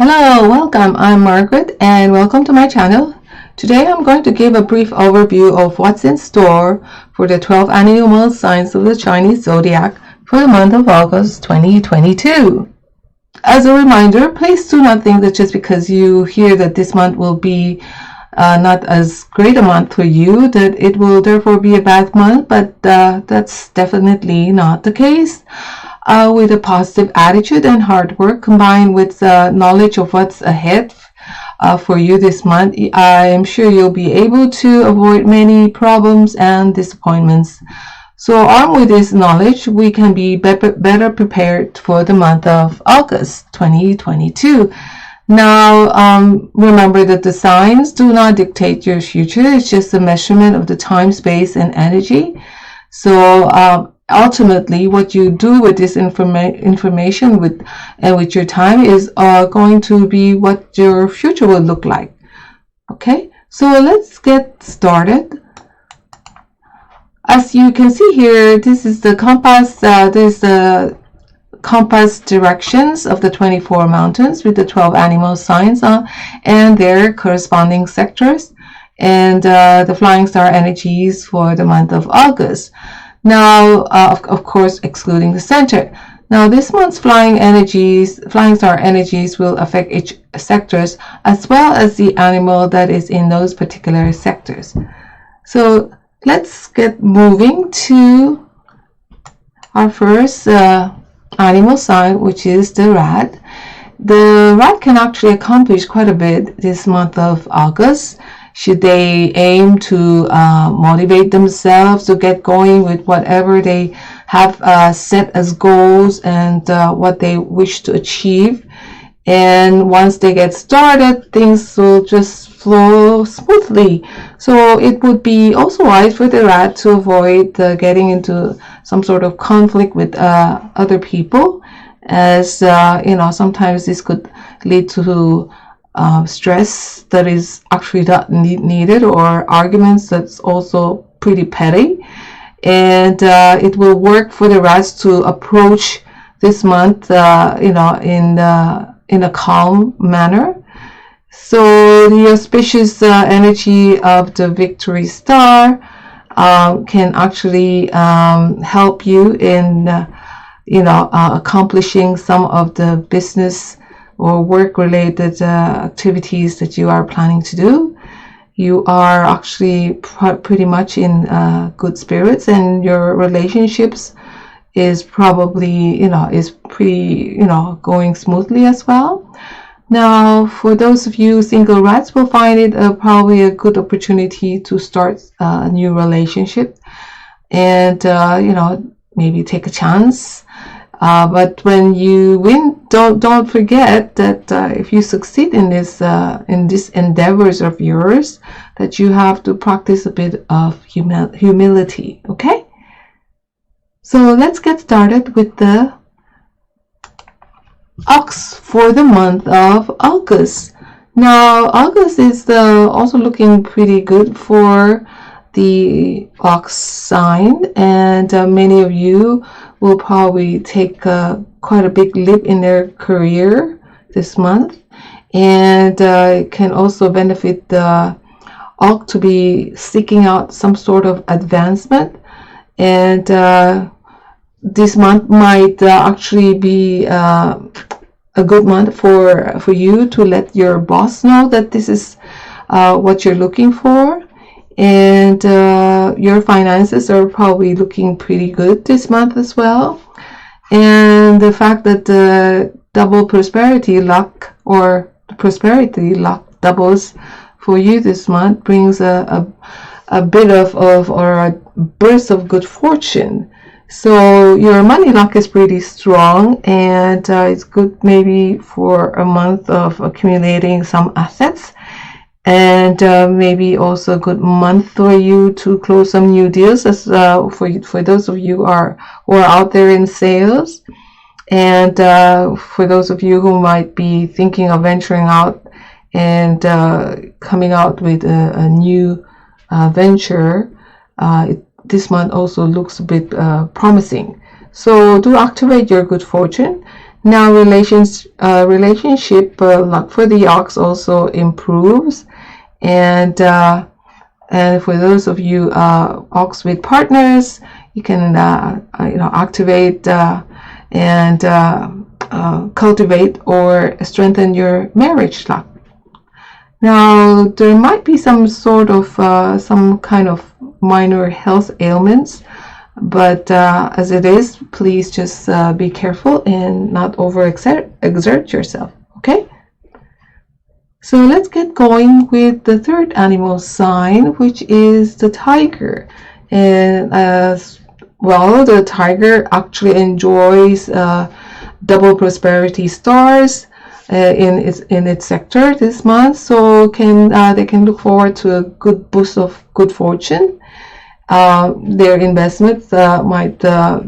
Hello, welcome. I'm Margaret and welcome to my channel. Today I'm going to give a brief overview of what's in store for the 12 animal signs of the Chinese zodiac for the month of August 2022. As a reminder, please do not think that just because you hear that this month will be not as great a month for you, that it will therefore be a bad month, but that's definitely not the case. With a positive attitude and hard work combined with knowledge of what's ahead for you this month, I am sure you'll be able to avoid many problems and disappointments. So armed with this knowledge, we can be better prepared for the month of August 2022. Now, remember that the signs do not dictate your future. It's just a measurement of the time, space, and energy. So ultimately, what you do with this information with your time is going to be what your future will look like. Okay, so let's get started. As you can see here, this is the compass. This is the compass directions of the 24 mountains with the 12 animal signs and their corresponding sectors, and the flying star energies for the month of August. Now, of course, excluding the center. Now, this month's flying star energies will affect each sectors as well as the animal that is in those particular sectors. So let's get moving to our first animal sign, which is the rat. The rat can actually accomplish quite a bit this month of August. Should they aim to motivate themselves to get going with whatever they have set as goals and what they wish to achieve. And once they get started, things will just flow smoothly. So it would be also wise for the rat to avoid getting into some sort of conflict with other people, as sometimes this could lead to stress that is actually not needed, or arguments that's also pretty petty. And it will work for the rats to approach this month in a calm manner. So the auspicious energy of the victory star can actually help you in accomplishing some of the business or work-related activities that you are planning to do. You are actually pretty much in good spirits, and your relationships is probably going smoothly as well. Now, for those of you single rats, will find it probably a good opportunity to start a new relationship, and maybe take a chance. But when you win, don't forget that if you succeed in this endeavors of yours, that you have to practice a bit of humility. Okay, so let's get started with the ox for the month of August. Now, August is also looking pretty good for the ox sign, and many of you will probably take quite a big leap in their career this month, and it can also benefit the ox to be seeking out some sort of advancement. And this month might actually be a good month for you to let your boss know that this is what you're looking for. And your finances are probably looking pretty good this month as well. And the fact that the double prosperity luck, or the prosperity luck doubles for you this month, brings a bit of or a burst of good fortune. So your money luck is pretty strong, and it's good maybe for a month of accumulating some assets. And maybe also a good month for you to close some new deals, as for those of you who are out there in sales, and for those of you who might be thinking of venturing out and coming out with a new venture. This month also looks a bit promising. So do activate your good fortune, Now, relationship luck for the ox also improves, and for those of you ox with partners, you can activate and cultivate or strengthen your marriage luck. Now, there might be some sort of some kind of minor health ailments, but as it is, please just be careful and not exert yourself. Okay? So let's get going with the third animal sign, which is the tiger. And well, the tiger actually enjoys double prosperity stars in its sector this month, so they can look forward to a good boost of good fortune. Their investments might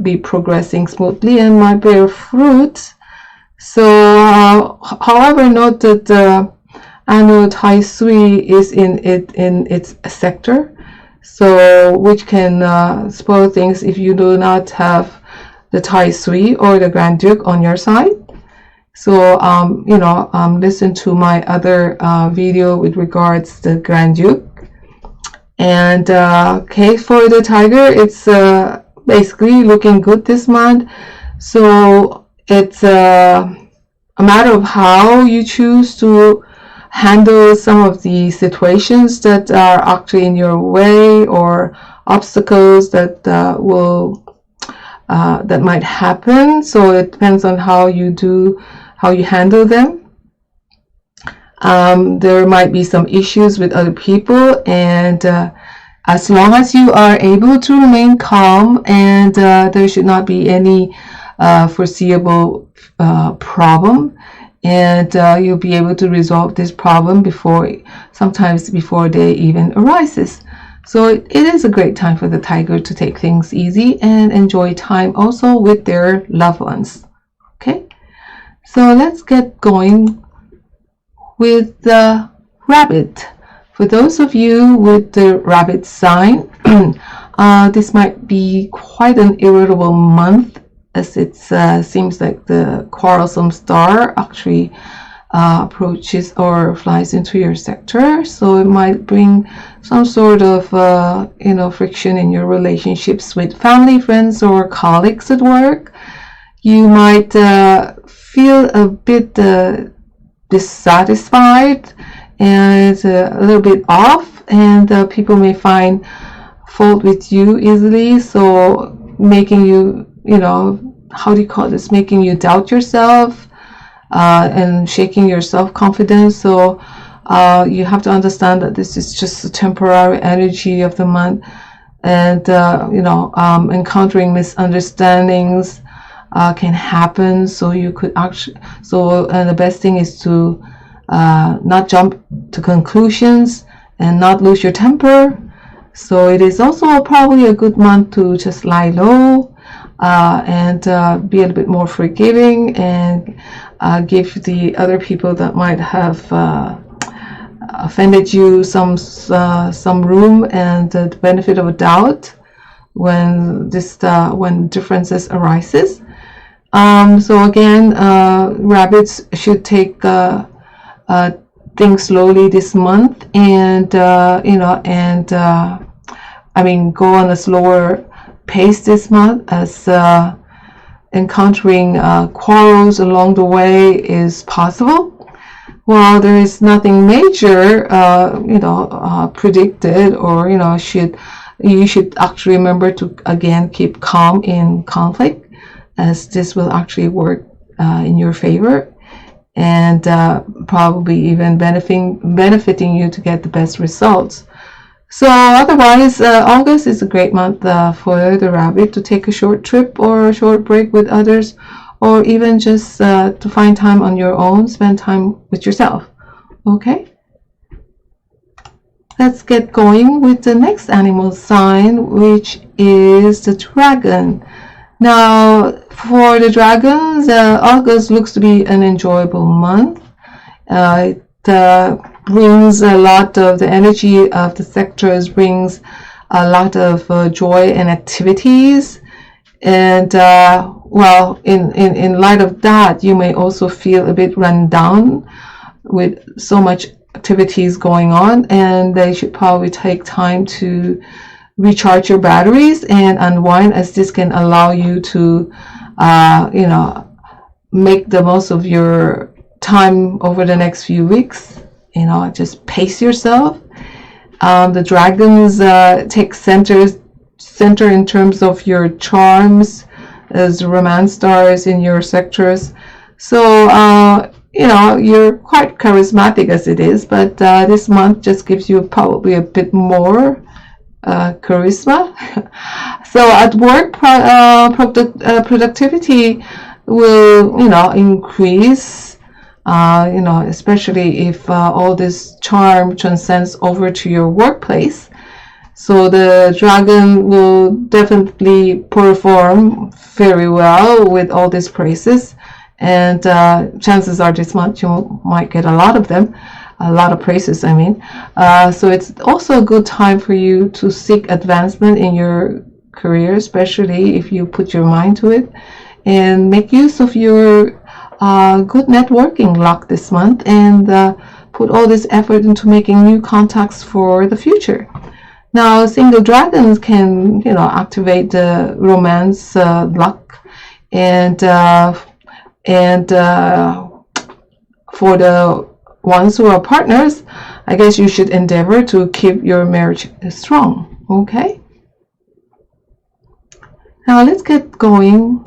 be progressing smoothly and might bear fruit. So, however, note that the annual Tai Sui is in its sector, so which can spoil things if you do not have the Tai Sui or the Grand Duke on your side. So listen to my other video with regards to the Grand Duke. And okay, for the tiger, it's basically looking good this month. So it's a matter of how you choose to handle some of the situations that are actually in your way, or obstacles that that might happen. So it depends on how you handle them. There might be some issues with other people, and as long as you are able to remain calm, and there should not be any foreseeable problem, and you'll be able to resolve this problem sometimes before they even arises. So it is a great time for the tiger to take things easy and enjoy time also with their loved ones. Okay, so let's get going with the rabbit. For those of you with the rabbit sign, this might be quite an irritable month, as it seems like the quarrelsome star actually approaches or flies into your sector. So it might bring some sort of friction in your relationships with family, friends, or colleagues at work. You might feel a bit dissatisfied and a little bit off, and people may find fault with you easily, so making you making you doubt yourself and shaking your self-confidence. So you have to understand that this is just a temporary energy of the month, and encountering misunderstandings can happen. So you could and the best thing is to not jump to conclusions and not lose your temper. So it is also probably a good month to just lie low and be a little bit more forgiving, and give the other people that might have offended you some room and the benefit of a doubt when differences arises. So again, rabbits should take things slowly this month, and go on a slower pace this month, as encountering quarrels along the way is possible. While there is nothing major predicted, or you should actually remember to again keep calm in conflict, as this will actually work in your favor, and probably even benefiting you to get the best results. So otherwise, August is a great month for the rabbit to take a short trip or a short break with others, or even just to find time on your own, spend time with yourself. Okay? Let's get going with the next animal sign, which is the dragon. Now, for the dragons, August looks to be an enjoyable month. It brings a lot of the energy of the sectors, brings a lot of joy and activities. And well, in light of that, you may also feel a bit run down with so much activities going on, and they should probably take time to recharge your batteries and unwind, as this can allow you to make the most of your time over the next few weeks. Just pace yourself. The dragons take center in terms of your charms as romance stars in your sectors. So you're quite charismatic as it is, but this month just gives you probably a bit more charisma. So at work, productivity will increase, especially if all this charm transcends over to your workplace. So the dragon will definitely perform very well with all these praises, and chances are this month you might get a lot of them, a lot of praises, I mean. So it's also a good time for you to seek advancement in your career, especially if you put your mind to it, and make use of your good networking luck this month, and put all this effort into making new contacts for the future. Now, single dragons can, activate the romance luck, and for the ones who are partners, I guess you should endeavor to keep your marriage strong. Okay. Now let's get going.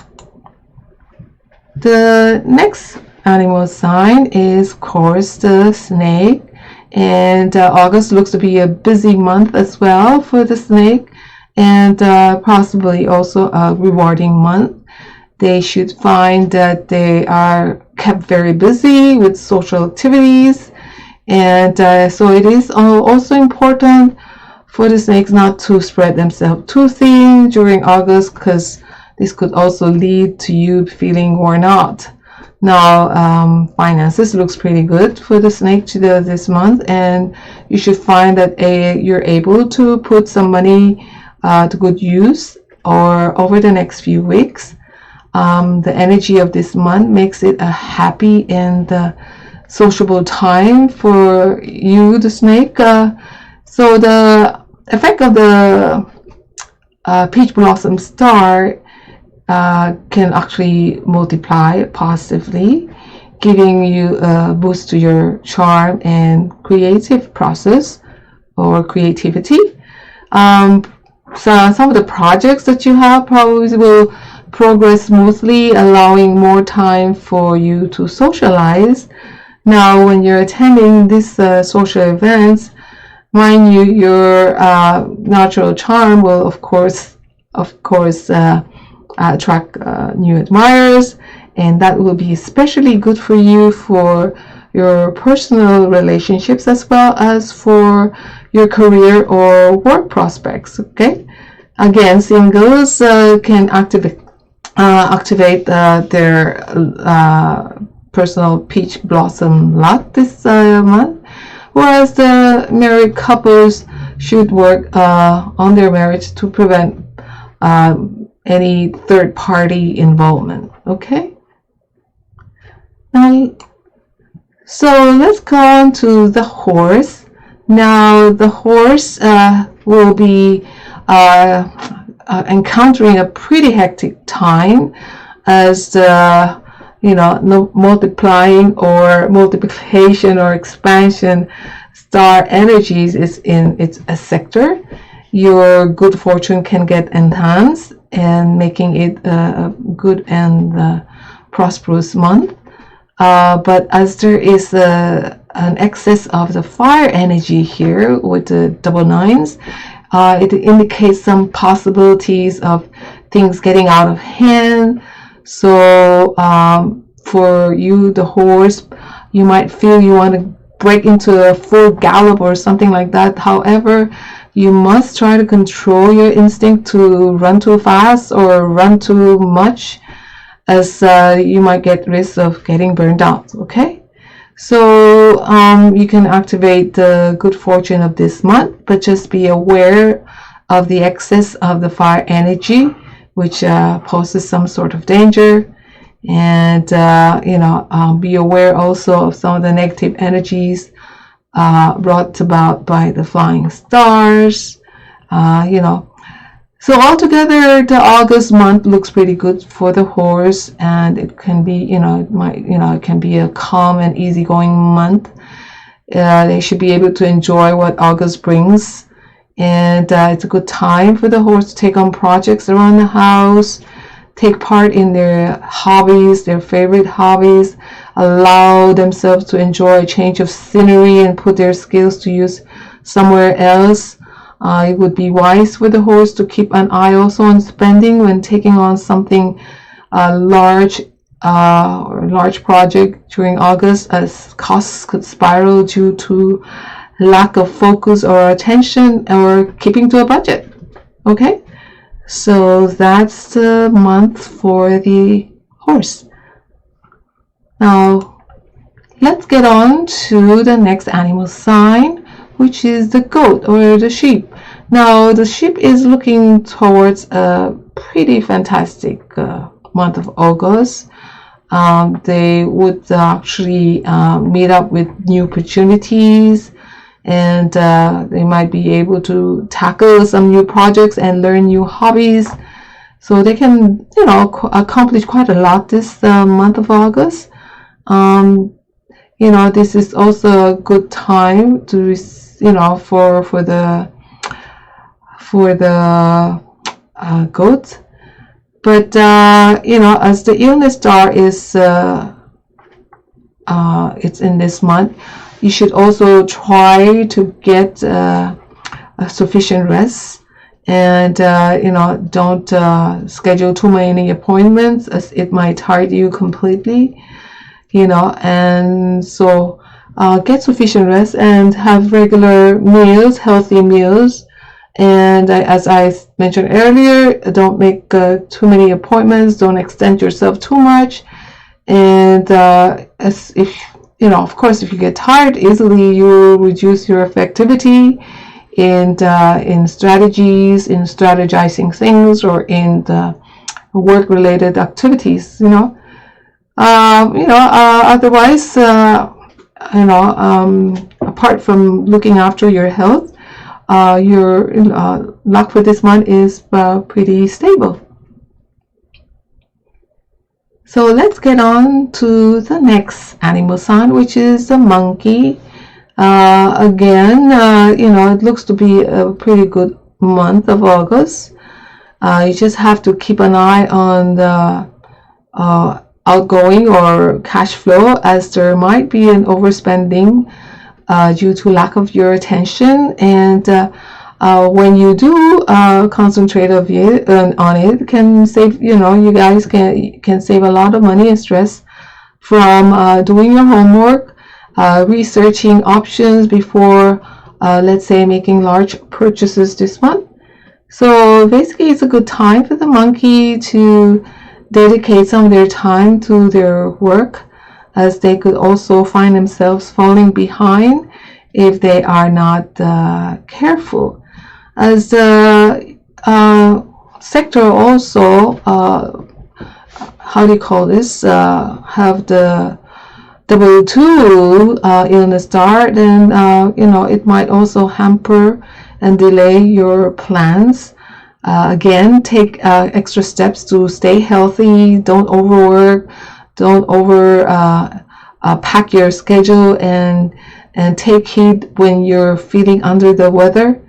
The next animal sign is, of course, the snake. And August looks to be a busy month as well for the snake, and possibly also a rewarding month. They should find that they are kept very busy with social activities, and so it is also important for the snakes not to spread themselves too thin during August, because this could also lead to you feeling worn out. Now, finances looks pretty good for the snake this month, and you should find that you're able to put some money to good use or over the next few weeks. The energy of this month makes it a happy and sociable time for you, the snake. So the effect of the peach blossom star can actually multiply positively, giving you a boost to your charm and creative process or creativity. So some of the projects that you have probably will progress smoothly, allowing more time for you to socialize. Now, when you're attending these social events, mind you, your natural charm will of course attract new admirers, and that will be especially good for you for your personal relationships as well as for your career or work prospects. Okay, again, singles can activate their personal peach blossom luck this month, whereas the married couples should work on their marriage to prevent any third-party involvement. Okay. Now, so let's go on to the horse. Now, the horse will be encountering a pretty hectic time, as the multiplying or multiplication or expansion star energies is in its sector. Your good fortune can get enhanced, and making it a good and prosperous month. But as there is an excess of the fire energy here with the double nines, it indicates some possibilities of things getting out of hand. So for you, the horse, you might feel you want to break into a full gallop or something like that. However, you must try to control your instinct to run too fast or run too much, as you might get risk of getting burned out. Okay, so you can activate the good fortune of this month, but just be aware of the excess of the fire energy, which poses some sort of danger. And be aware also of some of the negative energies brought about by the flying stars. So altogether, the August month looks pretty good for the horse, and it can be, it can be a calm and easygoing month. They should be able to enjoy what August brings, and it's a good time for the horse to take on projects around the house, take part in their hobbies, their favorite hobbies, allow themselves to enjoy a change of scenery and put their skills to use somewhere else. It would be wise for the horse to keep an eye also on spending when taking on something large or large project during August, as costs could spiral due to lack of focus or attention or keeping to a budget. Okay, so that's the month for the horse. Now let's get on to the next animal sign, which is the goat or the sheep. Now the sheep is looking towards a pretty fantastic month of August. They would actually meet up with new opportunities, and they might be able to tackle some new projects and learn new hobbies. So they can, accomplish quite a lot this month of August. This is also a good time to, for the goats. But as the illness star is it's in this month, you should also try to get sufficient rest, and don't schedule too many appointments, as it might tire you completely. And so get sufficient rest and have regular meals, healthy meals. And as I mentioned earlier, don't make too many appointments, don't extend yourself too much. And of course, if you get tired easily, you will reduce your effectivity in strategies, in strategizing things, or in the work-related activities. Otherwise, apart from looking after your health, your luck for this month is pretty stable. So let's get on to the next animal sign, which is the monkey. Again, it looks to be a pretty good month of August. You just have to keep an eye on the outgoing or cash flow, as there might be an overspending due to lack of your attention. And when you do concentrate on it, can save, you guys can save a lot of money and stress from doing your homework, researching options before, let's say, making large purchases this month. So basically, it's a good time for the monkey to dedicate some of their time to their work, as they could also find themselves falling behind if they are not careful. As the sector also, have the W2 illness star, then it might also hamper and delay your plans. Again, take extra steps to stay healthy. Don't overwork. Don't pack your schedule, and take heed when you're feeling under the weather.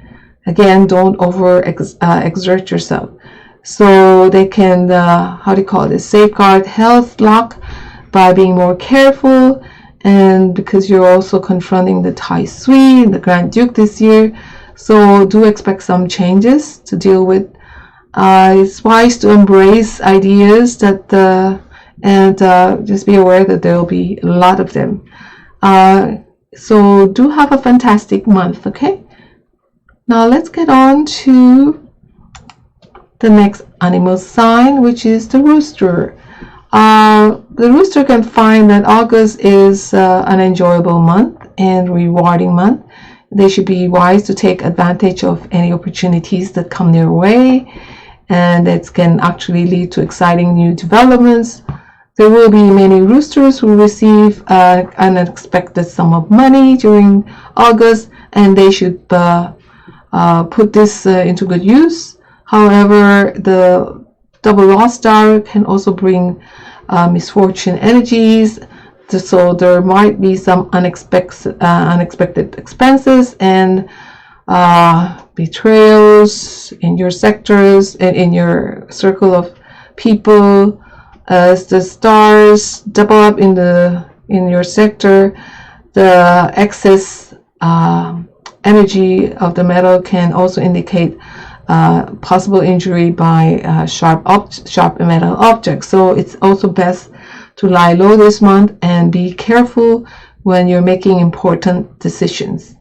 Again, don't exert yourself. So they can safeguard health luck by being more careful, and because you're also confronting the Tai Sui and the Grand Duke this year, so do expect some changes to deal with. It's wise to embrace ideas and just be aware that there will be a lot of them. So do have a fantastic month, okay? Now let's get on to the next animal sign, which is the rooster. The rooster can find that August is an enjoyable month and rewarding month. They should be wise to take advantage of any opportunities that come their way, and it can actually lead to exciting new developments. There will be many roosters who receive an unexpected sum of money during August, and they should put this into good use. However, the double lost star can also bring misfortune energies, so there might be some unexpected expenses and betrayals in your sectors and in your circle of people. As the stars double up in your sector, the excess energy of the metal can also indicate possible injury by sharp metal objects. So it's also best to lie low this month and be careful when you're making important decisions.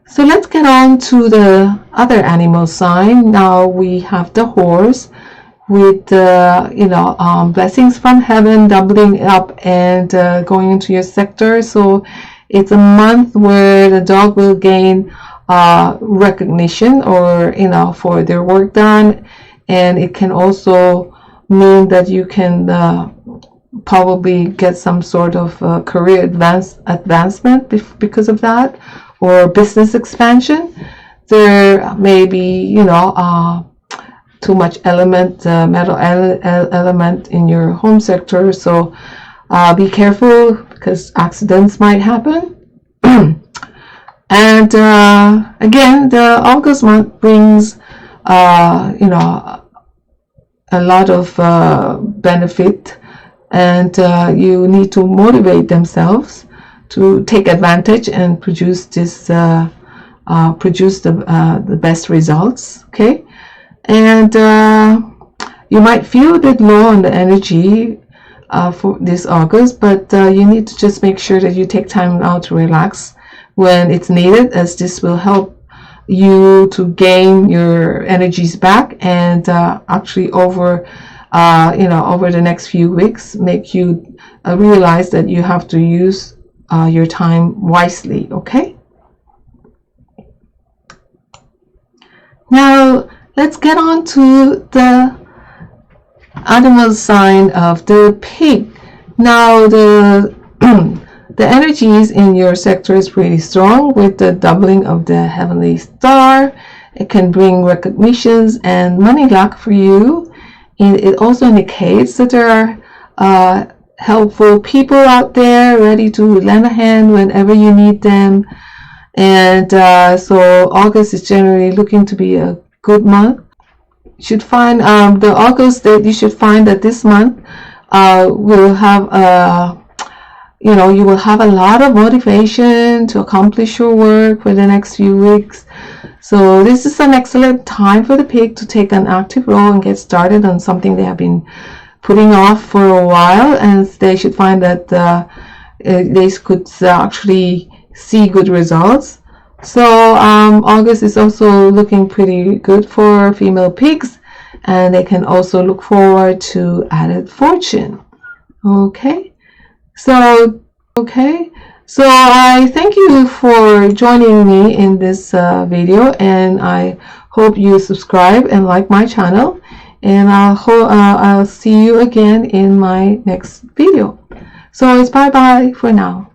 So let's get on to the other animal sign. Now we have the horse, with blessings from heaven doubling up and going into your sector. So it's a month where the dog will gain recognition, or for their work done, and it can also mean that you can probably get some sort of career advancement because of that, or business expansion. There may be too much metal element in your home sector, so be careful because accidents might happen. And again, the August month brings a lot of benefit, and you need to motivate themselves to take advantage and produce the best results. Okay. And you might feel a bit low on the energy for this August, but you need to just make sure that you take time out to relax when it's needed, as this will help you to gain your energies back, and actually over the next few weeks make you realize that you have to use your time wisely. Okay. Now let's get on to the animal sign of the pig. Now the energies in your sector is pretty strong with the doubling of the heavenly star. It can bring recognitions and money luck for you. And it also indicates that there are helpful people out there ready to lend a hand whenever you need them. And so August is generally looking to be a good month. You should find you should find that this month will have you will have a lot of motivation to accomplish your work for the next few weeks. So this is an excellent time for the pig to take an active role and get started on something they have been putting off for a while, and they should find that they could actually see good results. So August is also looking pretty good for female pigs, and they can also look forward to added fortune. Okay, so I thank you for joining me in this video, and I hope you subscribe and like my channel, and I'll see you again in my next video. So it's bye bye for now.